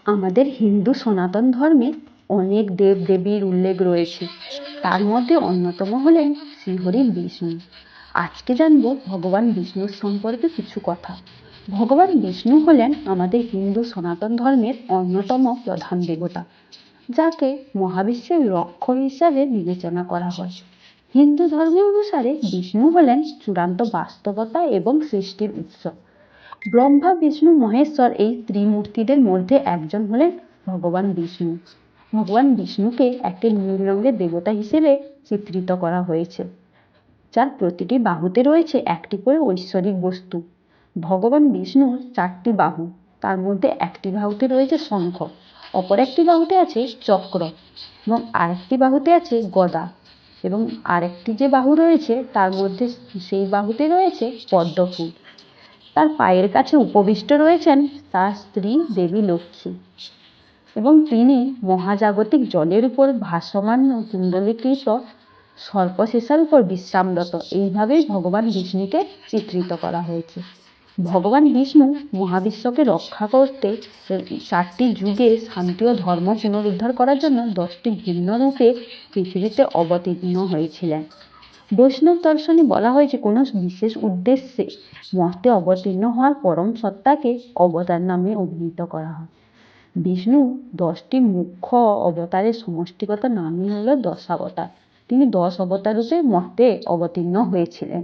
আমাদের হিন্দু সনাতন ধর্মে অনেক দেব দেবীর উল্লেখ রয়েছে। তার মধ্যে অন্যতম হলেন শ্রীহরি বিষ্ণু। আজকে জানবো ভগবান বিষ্ণুর সম্পর্কে কিছু কথা। ভগবান বিষ্ণু হলেন আমাদের হিন্দু সনাতন ধর্মের অন্যতম প্রধান দেবতা, যাকে মহাবিশ্বের রক্ষক হিসাবে বিবেচনা করা হয়। হিন্দু ধর্ম অনুসারে বিষ্ণু হলেন চূড়ান্ত বাস্তবতা এবং সৃষ্টির উৎস। ব্রহ্মা, বিষ্ণু, মহেশ্বর এই ত্রিমূর্তিদের মধ্যে একজন হলেন ভগবান বিষ্ণু। ভগবান বিষ্ণুকে একটি নীল রঙের দেবতা হিসেবে চিত্রিত করা হয়েছে, যার প্রতিটি বাহুতে রয়েছে একটি করে ঐশ্বরিক বস্তু। ভগবান বিষ্ণুর 4টি বাহু, তার মধ্যে একটি বাহুতে রয়েছে শঙ্খ, অপর একটি বাহুতে আছে চক্র এবং আরেকটি বাহুতে আছে গদা, এবং আরেকটি যে বাহু রয়েছে তার মধ্যে সেই বাহুতে রয়েছে পদ্ম ফুল। তার পায়ের কাছে উপবিষ্ট রয়েছেন তার স্ত্রী দেবী লক্ষ্মী, এবং তিনি মহাজাগতিক জলের উপর ভাসমান কুণ্ডলীকৃত সর্পশেষার উপর বিশ্রামরত। এইভাবেই ভগবান বিষ্ণুকে চিত্রিত করা হয়েছে। ভগবান বিষ্ণু মহাবিশ্বকে রক্ষা করতে 4টি যুগে শান্তি ও ধর্ম পুনরুদ্ধার করার জন্য 10টি ভিন্ন রূপে পৃথিবীতে অবতীর্ণ হয়েছিলেন। বৈষ্ণব দর্শনে বলা হয়েছে কোনো বিশেষ উদ্দেশ্যে মর্তে অবতীর্ণ হওয়ার পরম সত্তাকে অবতার নামে অভিহিত করা হয়। বিষ্ণু 10টি মুখ্য অবতারের সমষ্টিগত নামই হল দশাবতার। তিনি 10 অবতার রূপে মর্তে অবতীর্ণ হয়েছিলেন।